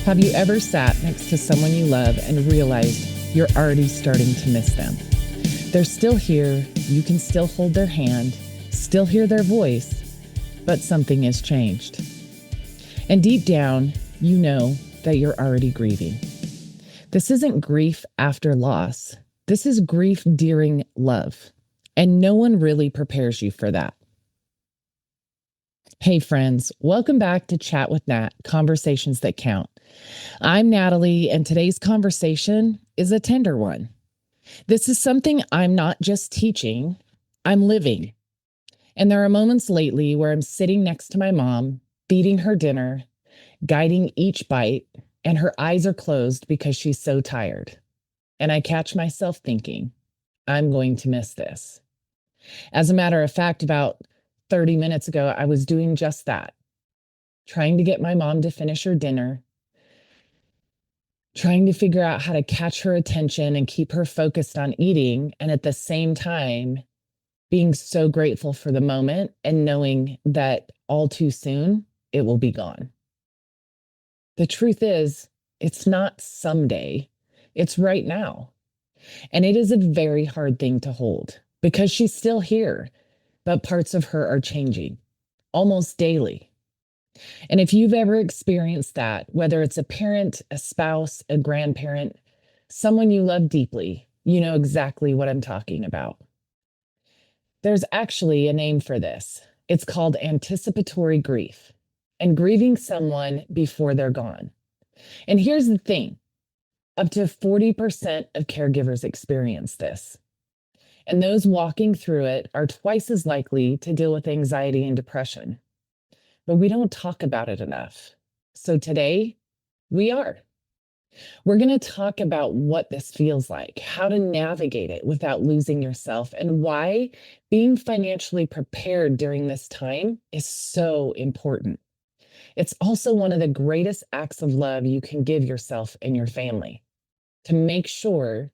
Have you ever sat next to someone you love and realized you're already starting to miss them? They're still here, you can still hold their hand, still hear their voice, but something has changed. And deep down, you know that you're already grieving. This isn't grief after loss. This is grief during love. And no one really prepares you for that. Hey friends, welcome back to Chat with Nat, Conversations That Count. I'm Natalie, and today's conversation is a tender one. This is something I'm not just teaching, I'm living. And there are moments lately where I'm sitting next to my mom, feeding her dinner, guiding each bite, and her eyes are closed because she's so tired. And I catch myself thinking, I'm going to miss this. As a matter of fact, about 30 minutes ago, I was doing just that, trying to get my mom to finish her dinner, trying to figure out how to catch her attention and keep her focused on eating, and at the same time, being so grateful for the moment and knowing that all too soon, it will be gone. The truth is, it's not someday, it's right now. And it is a very hard thing to hold because she's still here, but parts of her are changing almost daily. And if you've ever experienced that, whether it's a parent, a spouse, a grandparent, someone you love deeply, you know exactly what I'm talking about. There's actually a name for this. It's called anticipatory grief and grieving someone before they're gone. And here's the thing, up to 40% of caregivers experience this. And those walking through it are twice as likely to deal with anxiety and depression. But we don't talk about it enough. So today, we are. We're going to talk about what this feels like, how to navigate it without losing yourself, and why being financially prepared during this time is so important. It's also one of the greatest acts of love you can give yourself and your family, to make sure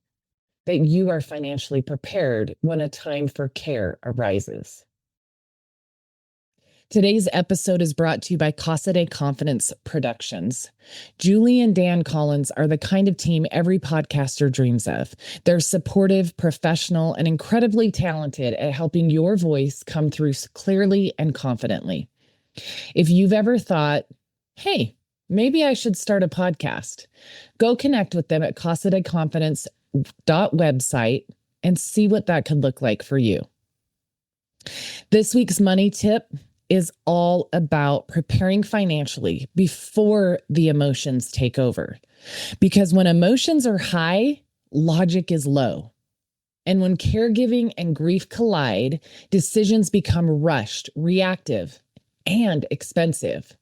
that you are financially prepared when a time for care arises. Today's episode is brought to you by Casa de Confidence Productions. Julie and Dan Collins are the kind of team every podcaster dreams of. They're supportive, professional, and incredibly talented at helping your voice come through clearly and confidently. If you've ever thought, hey, maybe I should start a podcast, go connect with them at casadeconfidence.website and see what that could look like for you. This week's money tip is all about preparing financially before the emotions take over. Because when emotions are high, logic is low. And when caregiving and grief collide, decisions become rushed, reactive, and expensive.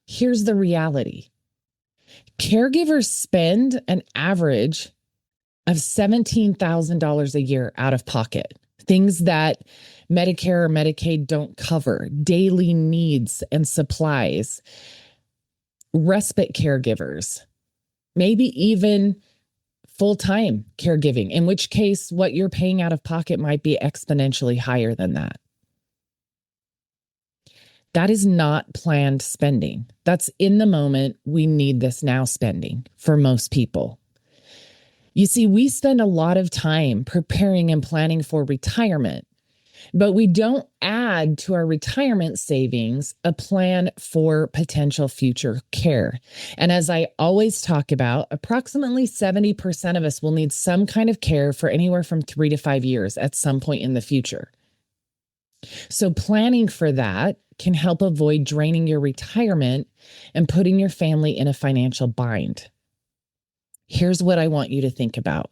Here's the reality. Caregivers spend an average of $17,000 a year out of pocket. Things that Medicare or Medicaid don't cover, daily needs and supplies, respite caregivers, maybe even full-time caregiving, in which case what you're paying out of pocket might be exponentially higher than that. That is not planned spending. That's in the moment, we need this now spending for most people. You see, we spend a lot of time preparing and planning for retirement, but we don't add to our retirement savings a plan for potential future care. And as I always talk about, approximately 70% of us will need some kind of care for anywhere from 3 to 5 years at some point in the future. So planning for that can help avoid draining your retirement and putting your family in a financial bind. Here's what I want you to think about.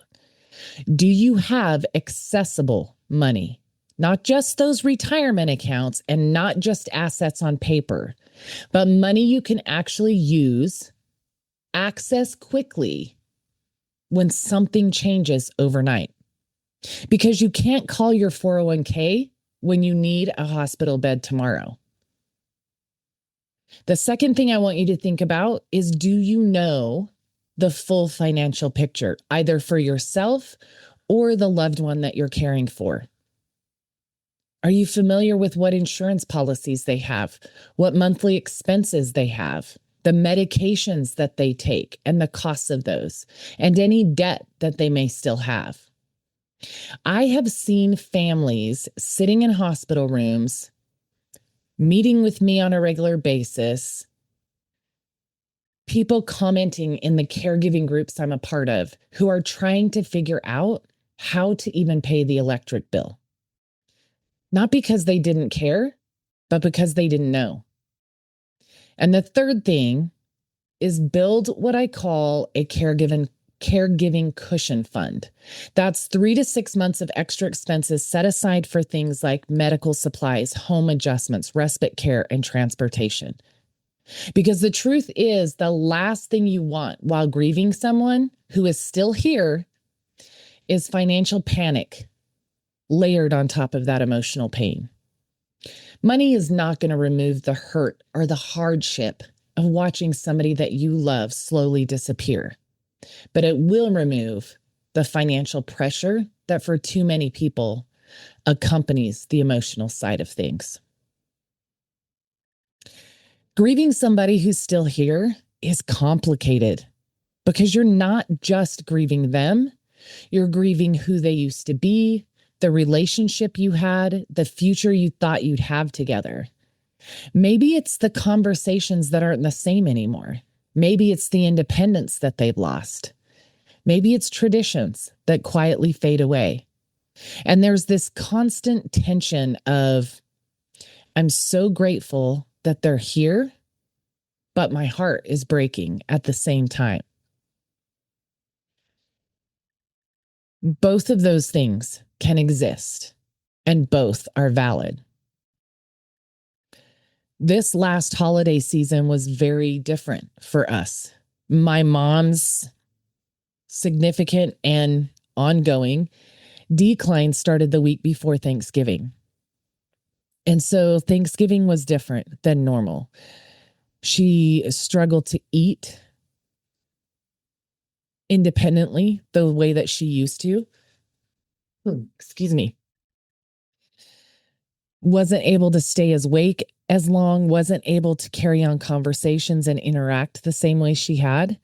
Do you have accessible money? Not just those retirement accounts and not just assets on paper, but money you can actually use, access quickly when something changes overnight. Because you can't call your 401k when you need a hospital bed tomorrow. The second thing I want you to think about is, do you know the full financial picture, either for yourself or the loved one that you're caring for? Are you familiar with what insurance policies they have, what monthly expenses they have, the medications that they take and the costs of those, and any debt that they may still have. I have seen families sitting in hospital rooms, meeting with me on a regular basis, people commenting in the caregiving groups I'm a part of who are trying to figure out how to even pay the electric bill. Not because they didn't care, but because they didn't know. And the third thing is build what I call a caregiving cushion fund. That's 3 to 6 months of extra expenses set aside for things like medical supplies, home adjustments, respite care, and transportation. Because the truth is, the last thing you want while grieving someone who is still here is financial panic layered on top of that emotional pain. Money is not going to remove the hurt or the hardship of watching somebody that you love slowly disappear, but it will remove the financial pressure that for too many people accompanies the emotional side of things. Grieving somebody who's still here is complicated because you're not just grieving them, you're grieving who they used to be, the relationship you had, the future you thought you'd have together. Maybe it's the conversations that aren't the same anymore. Maybe it's the independence that they've lost. Maybe it's traditions that quietly fade away. And there's this constant tension of, I'm so grateful that they're here, but my heart is breaking at the same time. Both of those things can exist, and both are valid. This last holiday season was very different for us. My mom's significant and ongoing decline started the week before Thanksgiving. And so Thanksgiving was different than normal. She struggled to eat independently the way that she used to. Excuse me. Wasn't able to stay as awake as long, wasn't able to carry on conversations and interact the same way she had.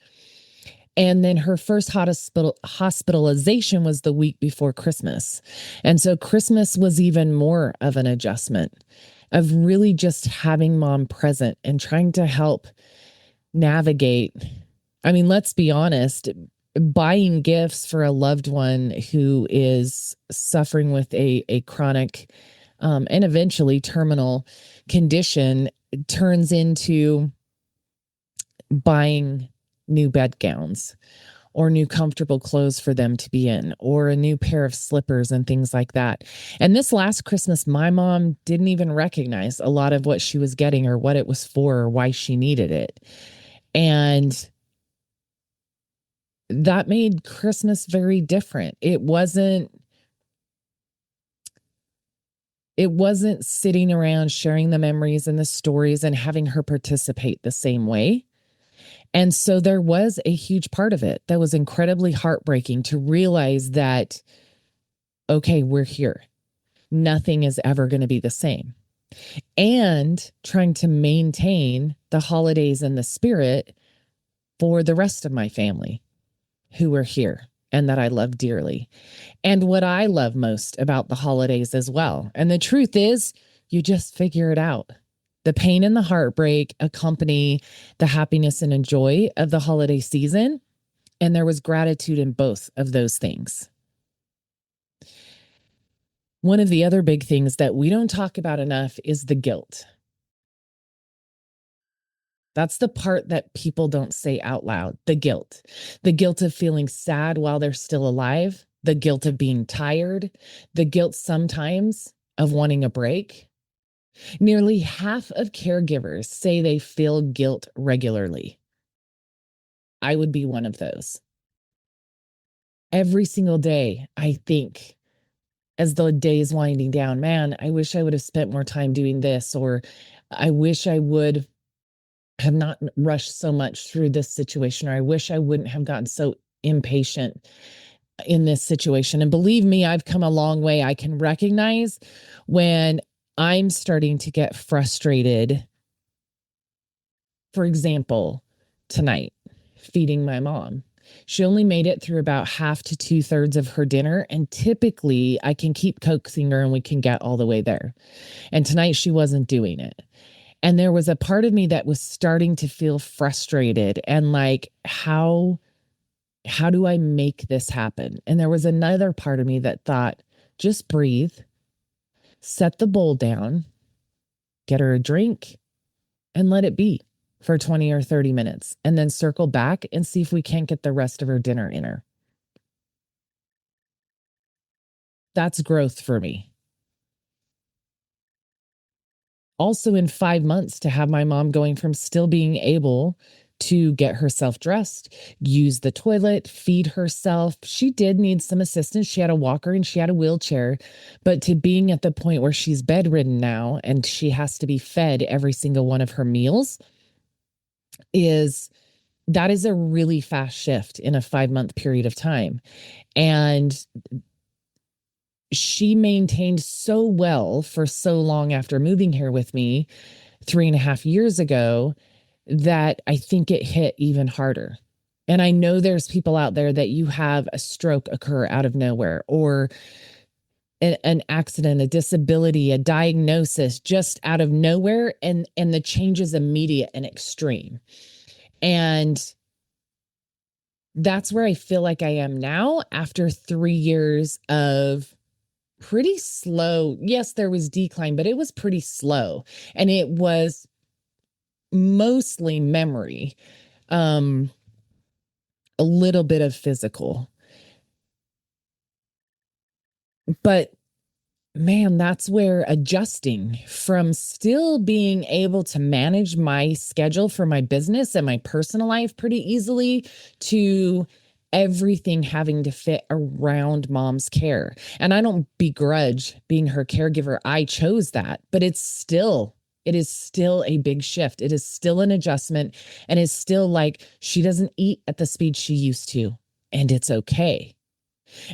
And then her first hospitalization was the week before Christmas. And so Christmas was even more of an adjustment of really just having mom present and trying to help navigate. I mean, let's be honest, buying gifts for a loved one who is suffering with a chronic and eventually terminal condition turns into buying new bed gowns or new comfortable clothes for them to be in, or a new pair of slippers and things like that. And this last Christmas, my mom didn't even recognize a lot of what she was getting or what it was for or why she needed it. And that made Christmas very different. It wasn't sitting around sharing the memories and the stories and having her participate the same way. And so there was a huge part of it that was incredibly heartbreaking to realize that, okay, we're here. Nothing is ever going to be the same. And trying to maintain the holidays and the spirit for the rest of my family who are here and that I love dearly. And what I love most about the holidays as well. And the truth is, you just figure it out. The pain and the heartbreak accompany the happiness and joy of the holiday season. And there was gratitude in both of those things. One of the other big things that we don't talk about enough is the guilt. That's the part that people don't say out loud, the guilt. The guilt of feeling sad while they're still alive, the guilt of being tired, the guilt sometimes of wanting a break. Nearly half of caregivers say they feel guilt regularly. I would be one of those. Every single day, I think, as the day is winding down, man, I wish I would have spent more time doing this, or I wish I would have not rushed so much through this situation, or I wish I wouldn't have gotten so impatient in this situation. And believe me, I've come a long way. I can recognize when I'm starting to get frustrated For example, tonight, feeding my mom. She only made it through about half to 2/3 of her dinner. And typically I can keep coaxing her and we can get all the way there. And tonight she wasn't doing it. And there was a part of me that was starting to feel frustrated and like, how do I make this happen? And there was another part of me that thought, just breathe, set the bowl down, get her a drink, and let it be for 20 or 30 minutes, and then circle back and see if we can't get the rest of her dinner in her. That's growth for me. Also, in 5 months, to have my mom going from still being able to get herself dressed, use the toilet, feed herself. She did need some assistance. She had a walker and she had a wheelchair, but to being at the point where she's bedridden now and she has to be fed every single one of her meals that is a really fast shift in a 5-month period of time. And she maintained so well for so long after moving here with me 3.5 years ago that I think it hit even harder. And I know there's people out there that you have a stroke occur out of nowhere, or an accident, a disability, a diagnosis just out of nowhere, and the change is immediate and extreme. And that's where I feel like I am now after 3 years of pretty slow. Yes, there was decline, but it was pretty slow. And it was mostly memory, a little bit of physical. But man, that's where adjusting from still being able to manage my schedule for my business and my personal life pretty easily to everything having to fit around mom's care. And I don't begrudge being her caregiver. I chose that, but it is still a big shift. It is still an adjustment, and it's still like she doesn't eat at the speed she used to, and it's okay.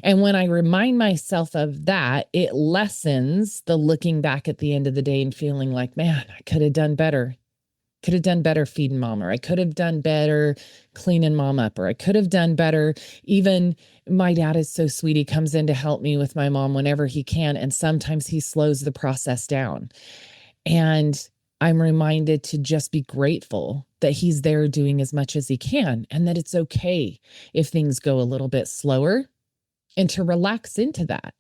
And when I remind myself of that, it lessens the looking back at the end of the day and feeling like, man, I could have done better. Could have done better feeding mom, or I could have done better cleaning mom up, or I could have done better. Even my dad is so sweet. He comes in to help me with my mom whenever he can. And sometimes he slows the process down. And I'm reminded to just be grateful that he's there doing as much as he can, and that it's okay if things go a little bit slower, and to relax into that,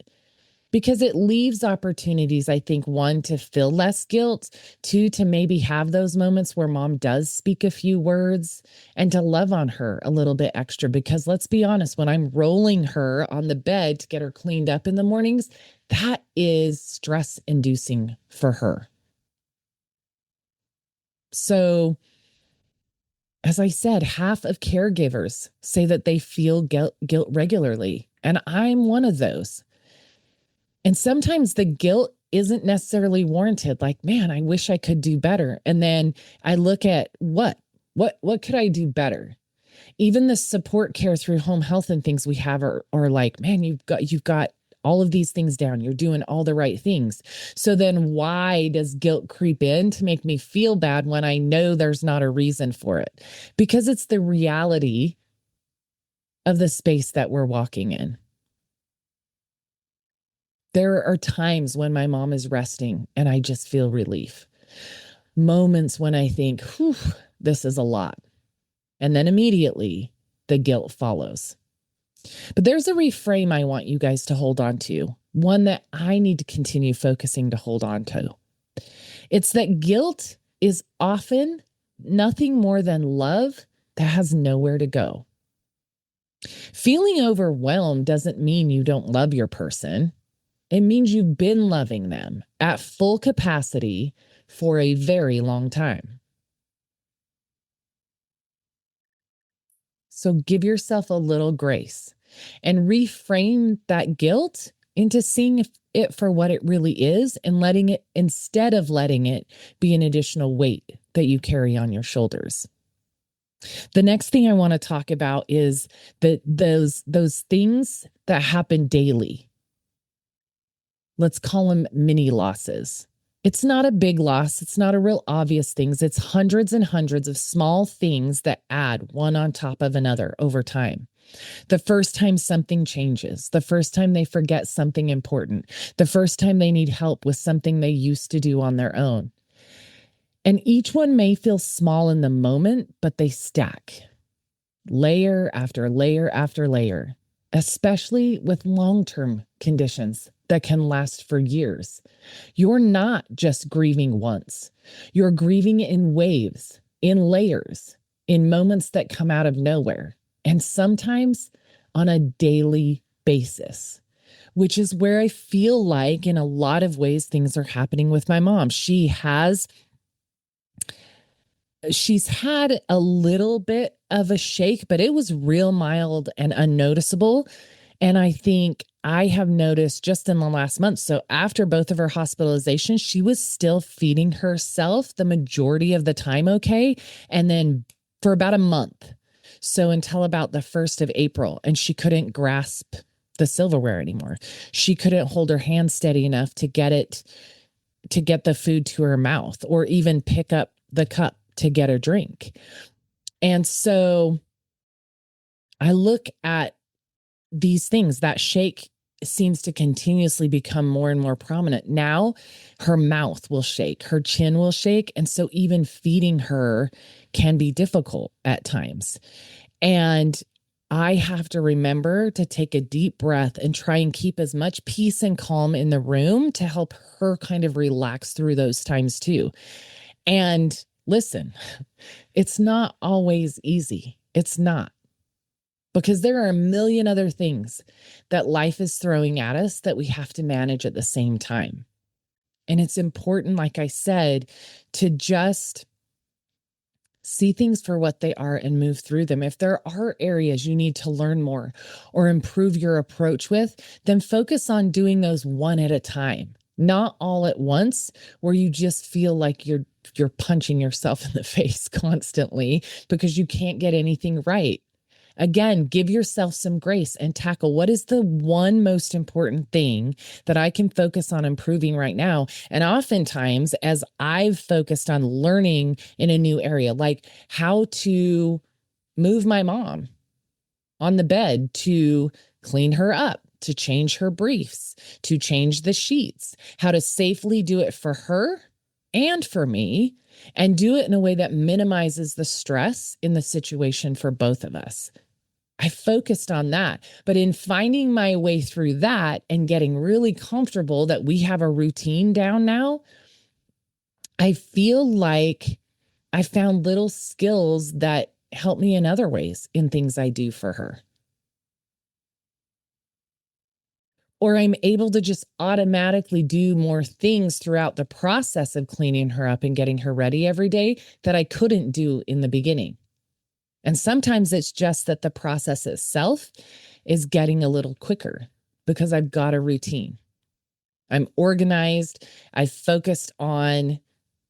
because it leaves opportunities, I think, one, to feel less guilt, two, to maybe have those moments where mom does speak a few words, and to love on her a little bit extra. Because let's be honest, when I'm rolling her on the bed to get her cleaned up in the mornings, that is stress inducing for her. So, as I said, half of caregivers say that they feel guilt regularly, and I'm one of those. And sometimes the guilt isn't necessarily warranted. Like, man, I wish I could do better. And then I look at what could I do better? Even the support care through home health and things we have are like, man, you've got all of these things down. You're doing all the right things. So then why does guilt creep in to make me feel bad when I know there's not a reason for it? Because it's the reality of the space that we're walking in. There are times when my mom is resting and I just feel relief. Moments when I think, whew, this is a lot. And then immediately the guilt follows. But there's a reframe I want you guys to hold on to, one that I need to continue focusing to hold on to. It's that guilt is often nothing more than love that has nowhere to go. Feeling overwhelmed doesn't mean you don't love your person. It means you've been loving them at full capacity for a very long time. So give yourself a little grace and reframe that guilt into seeing it for what it really is, and letting it, instead of letting it be an additional weight that you carry on your shoulders. The next thing I want to talk about is those things that happen daily. Let's call them mini losses. It's not a big loss. It's not a real obvious things. It's hundreds and hundreds of small things that add one on top of another over time. The first time something changes, the first time they forget something important, the first time they need help with something they used to do on their own. And each one may feel small in the moment, but they stack layer after layer after layer, especially with long-term conditions that can last for years. You're not just grieving once. You're grieving in waves, in layers, in moments that come out of nowhere, and sometimes on a daily basis, which is where I feel like in a lot of ways things are happening with my mom. She's had a little bit of a shake, but it was real mild and unnoticeable. And I think I have noticed just in the last month. So after both of her hospitalizations, she was still feeding herself the majority of the time. Okay. And then for about a month. So until about the 1st of April, and she couldn't grasp the silverware anymore. She couldn't hold her hand steady enough to get the food to her mouth or even pick up the cup to get a drink. And so I look at these things. That shake seems to continuously become more and more prominent. Now her mouth will shake, her chin will shake. And so even feeding her can be difficult at times. And I have to remember to take a deep breath and try and keep as much peace and calm in the room to help her kind of relax through those times too. And listen, it's not always easy. It's not. Because there are a million other things that life is throwing at us that we have to manage at the same time. And it's important, like I said, to just see things for what they are and move through them. If there are areas you need to learn more or improve your approach with, then focus on doing those one at a time, not all at once, where you just feel like you're punching yourself in the face constantly because you can't get anything right. Again, give yourself some grace and tackle what is the one most important thing that I can focus on improving right now. And oftentimes, as I've focused on learning in a new area, like how to move my mom on the bed, to clean her up, to change her briefs, to change the sheets, how to safely do it for her and for me, and do it in a way that minimizes the stress in the situation for both of us. I focused on that. But in finding my way through that and getting really comfortable that we have a routine down now, I feel like I found little skills that help me in other ways in things I do for her. Or I'm able to just automatically do more things throughout the process of cleaning her up and getting her ready every day that I couldn't do in the beginning. And sometimes it's just that the process itself is getting a little quicker because I've got a routine. I'm organized. I've focused on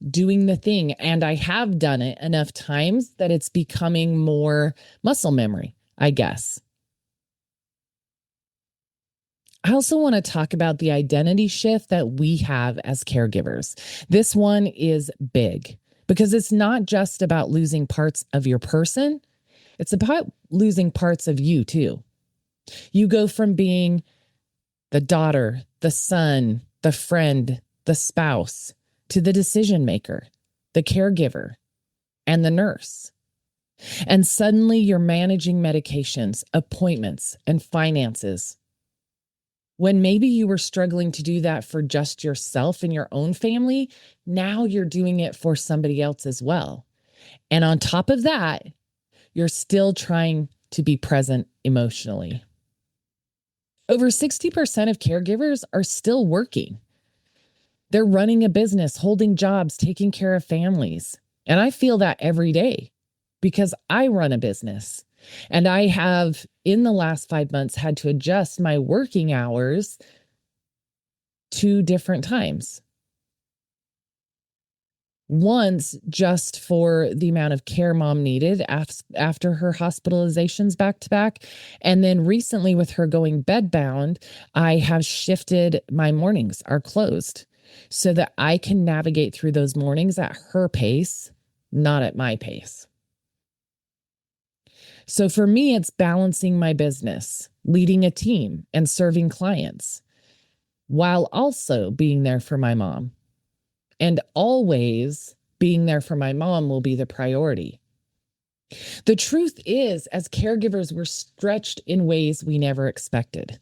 doing the thing, and I have done it enough times that it's becoming more muscle memory, I guess. I also want to talk about the identity shift that we have as caregivers. This one is big because it's not just about losing parts of your person. It's about losing parts of you too. You go from being the daughter, the son, the friend, the spouse, to the decision maker, the caregiver, and the nurse. And suddenly you're managing medications, appointments, and finances. When maybe you were struggling to do that for just yourself and your own family, now you're doing it for somebody else as well. And on top of that, you're still trying to be present emotionally. Over 60% of caregivers are still working. They're running a business, holding jobs, taking care of families. And I feel that every day because I run a business. And I have, in the last 5 months, had to adjust my working hours 2 different times. Once just for the amount of care mom needed after her hospitalizations back to back. And then recently with her going bedbound, I have shifted my mornings are closed so that I can navigate through those mornings at her pace, not at my pace. So for me, it's balancing my business, leading a team, and serving clients while also being there for my mom. And always being there for my mom will be the priority. The truth is, as caregivers, we're stretched in ways we never expected.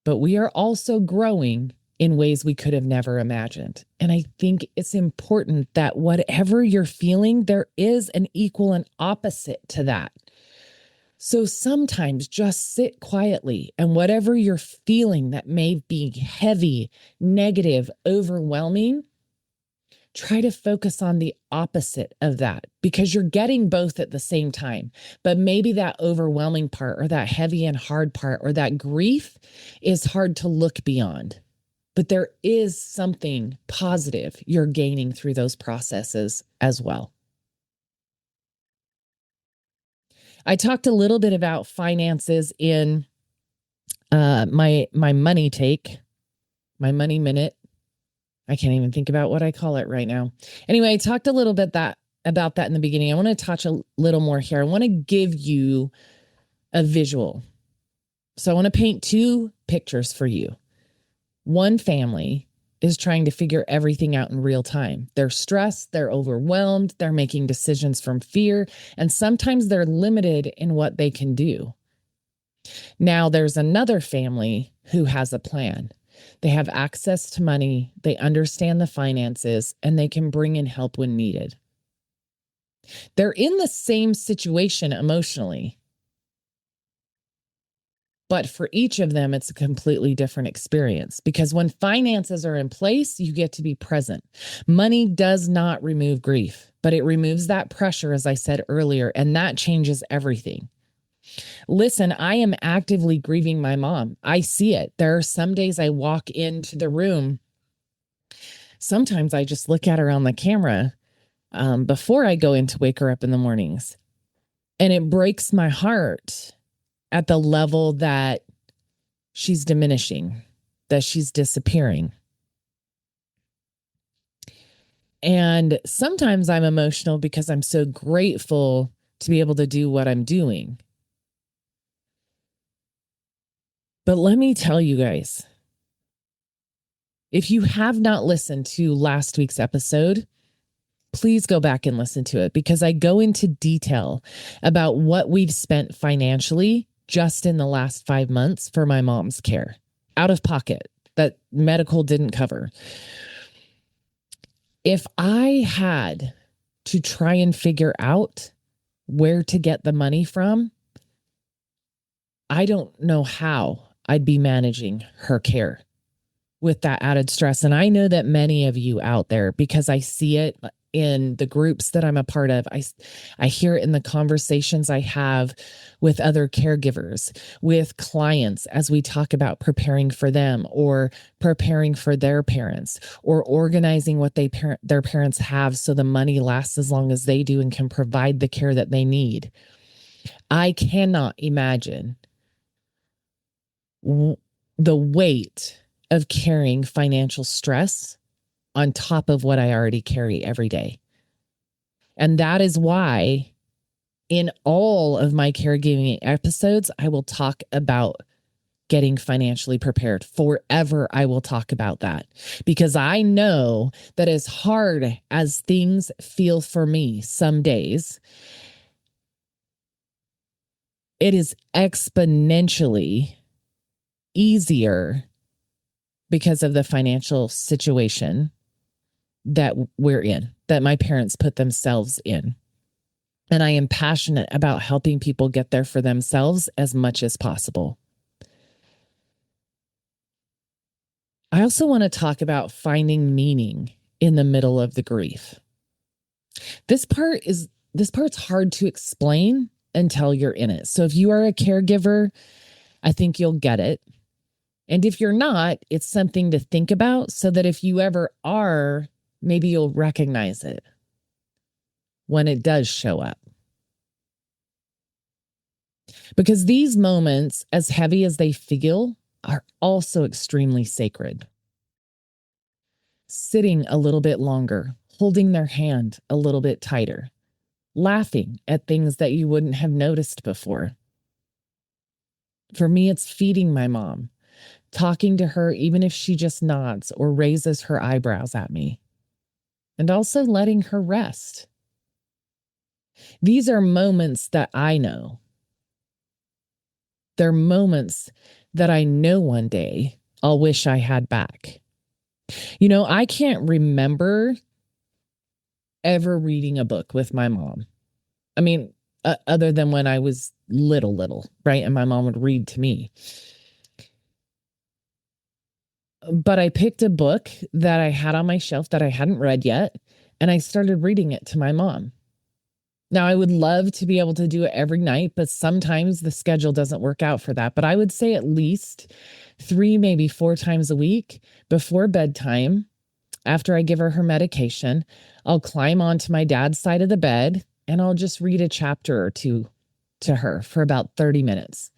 But we are also growing in ways we could have never imagined. And I think it's important that whatever you're feeling, there is an equal and opposite to that. So sometimes just sit quietly, and whatever you're feeling that may be heavy, negative, overwhelming, try to focus on the opposite of that, because you're getting both at the same time. But maybe that overwhelming part, or that heavy and hard part, or that grief is hard to look beyond. But there is something positive you're gaining through those processes as well. I talked a little bit about finances in my money take, my money minute. I can't even think about what I call it right now. Anyway, I talked a little bit about that in the beginning. I want to touch a little more here. I want to give you a visual. So I want to paint two pictures for you. One family is trying to figure everything out in real time. They're stressed, they're overwhelmed, they're making decisions from fear, and sometimes they're limited in what they can do. Now there's another family who has a plan. They have access to money, they understand the finances, and they can bring in help when needed. They're in the same situation emotionally, but for each of them, it's a completely different experience, because when finances are in place, you get to be present. Money does not remove grief, but it removes that pressure, as I said earlier, and that changes everything. Listen, I am actively grieving my mom. I see it. There are some days I walk into the room. Sometimes I just look at her on the camera before I go in to wake her up in the mornings. And it breaks my heart at the level that she's diminishing, that she's disappearing. And sometimes I'm emotional because I'm so grateful to be able to do what I'm doing. But let me tell you guys, if you have not listened to last week's episode, please go back and listen to it, because I go into detail about what we've spent financially just in the last 5 months for my mom's care, out of pocket, that medical didn't cover. If I had to try and figure out where to get the money from, I don't know how I'd be managing her care with that added stress. And I know that many of you out there, because I see it in the groups that I'm a part of, I hear it in the conversations I have with other caregivers, with clients, as we talk about preparing for them or preparing for their parents, or organizing what their parents have so the money lasts as long as they do and can provide the care that they need. I cannot imagine the weight of carrying financial stress on top of what I already carry every day. And that is why in all of my caregiving episodes, I will talk about getting financially prepared. Forever, I will talk about that, because I know that as hard as things feel for me some days, it is exponentially easier because of the financial situation that we're in, that my parents put themselves in. And I am passionate about helping people get there for themselves as much as possible. I also want to talk about finding meaning in the middle of the grief. This part's hard to explain until you're in it. So if you are a caregiver, I think you'll get it. And if you're not, it's something to think about, so that if you ever are, maybe you'll recognize it when it does show up. Because these moments, as heavy as they feel, are also extremely sacred. sitting a little bit longer, holding their hand a little bit tighter, laughing at things that you wouldn't have noticed before. For me, it's feeding my mom, talking to her, even if she just nods or raises her eyebrows at me, and also letting her rest. These are moments that I know. They're moments that I know one day I'll wish I had back. I can't remember ever reading a book with my mom. I mean, other than when I was little, right? And my mom would read to me. But I picked a book that I had on my shelf that I hadn't read yet, and I started reading it to my mom. Now, I would love to be able to do it every night, but sometimes the schedule doesn't work out for that. But I would say at least 3, maybe 4 times a week before bedtime, after I give her medication, I'll climb onto my dad's side of the bed and I'll just read a chapter or two to her for about 30 minutes.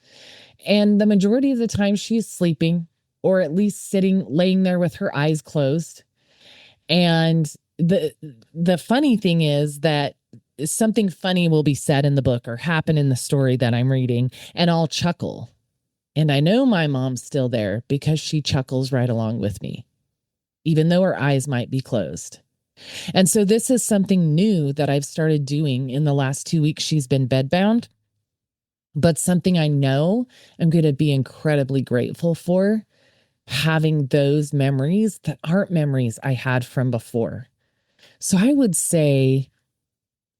And the majority of the time she's sleeping, or at least laying there with her eyes closed. And the funny thing is that something funny will be said in the book or happen in the story that I'm reading, and I'll chuckle. And I know my mom's still there because she chuckles right along with me, even though her eyes might be closed. And so this is something new that I've started doing in the last 2 weeks. She's been bedbound, but something I know I'm going to be incredibly grateful for, having those memories that aren't memories I had from before. So I would say,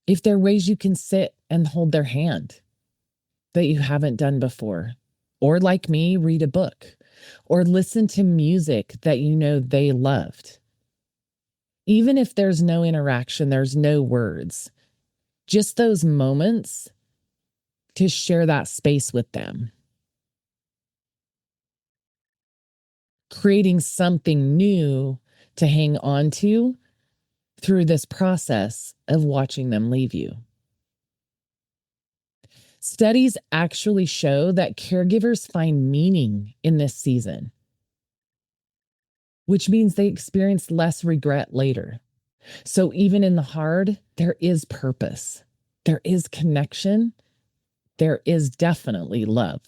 if there are ways you can sit and hold their hand that you haven't done before, or like me, read a book, or listen to music that you know they loved. Even if there's no interaction, there's no words, just those moments to share that space with them. Creating something new to hang on to through this process of watching them leave you. Studies actually show that caregivers find meaning in this season, which means they experience less regret later. So even in the hard, there is purpose, there is connection, there is definitely love.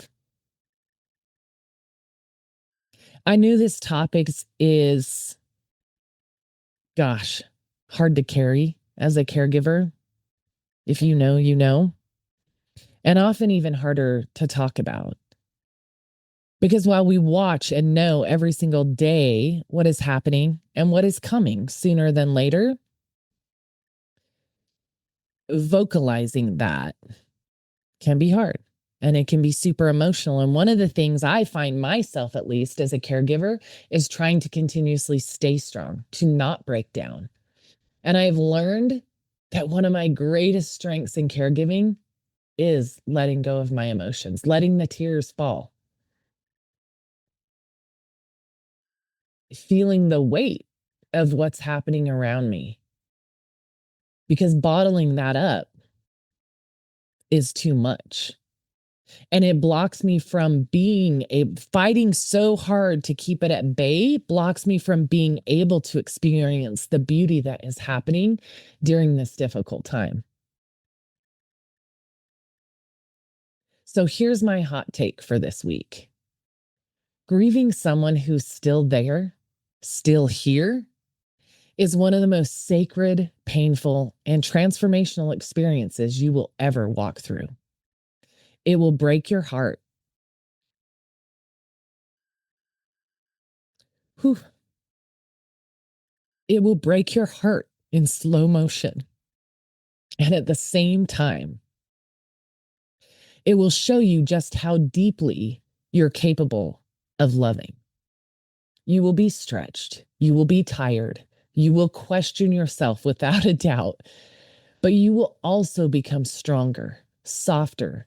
I knew this topic is, hard to carry as a caregiver. If you know, you know. And often even harder to talk about. Because while we watch and know every single day what is happening and what is coming sooner than later, vocalizing that can be hard and it can be super emotional. And one of the things I find myself, at least as a caregiver, is trying to continuously stay strong, to not break down. And I've learned that one of my greatest strengths in caregiving is letting go of my emotions, letting the tears fall, feeling the weight of what's happening around me. Because bottling that up is too much. And it blocks me from fighting so hard to keep it at bay, blocks me from being able to experience the beauty that is happening during this difficult time. So here's my hot take for this week. Grieving someone who's still there, still here, is one of the most sacred, painful, and transformational experiences you will ever walk through. It will break your heart. Whew. It will break your heart in slow motion. And at the same time, it will show you just how deeply you're capable of loving. You will be stretched. You will be tired. You will question yourself without a doubt, but you will also become stronger, softer,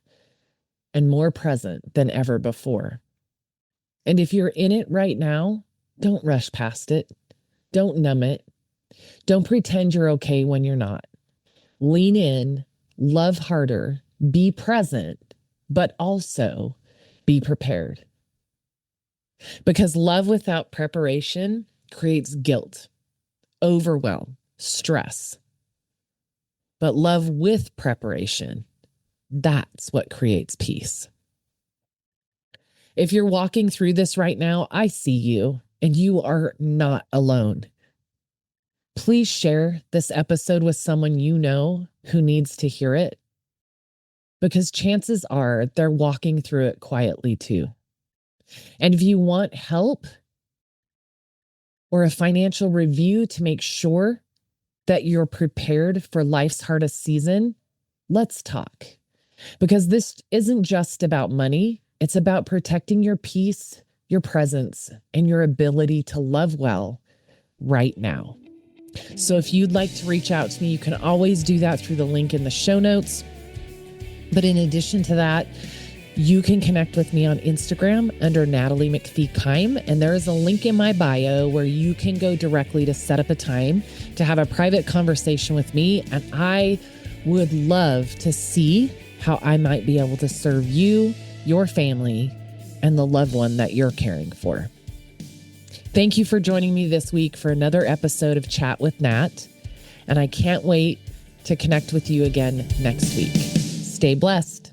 and more present than ever before. And if you're in it right now, don't rush past it. Don't numb it. Don't pretend you're okay when you're not. Lean in, love harder, be present, but also be prepared. Because love without preparation creates guilt. overwhelm, stress. But love with preparation, that's what creates peace. If you're walking through this right now, I see you, and you are not alone. Please share this episode with someone you know who needs to hear it, because chances are they're walking through it quietly too. And if you want help or a financial review to make sure that you're prepared for life's hardest season, let's talk. Because this isn't just about money. It's about protecting your peace, your presence, and your ability to love well right now. So if you'd like to reach out to me, you can always do that through the link in the show notes. But in addition to that, you can connect with me on Instagram under Natalie McPhee-Keim, and there is a link in my bio where you can go directly to set up a time to have a private conversation with me. And I would love to see how I might be able to serve you, your family, and the loved one that you're caring for. Thank you for joining me this week for another episode of Chat with Nat, and I can't wait to connect with you again next week. Stay blessed.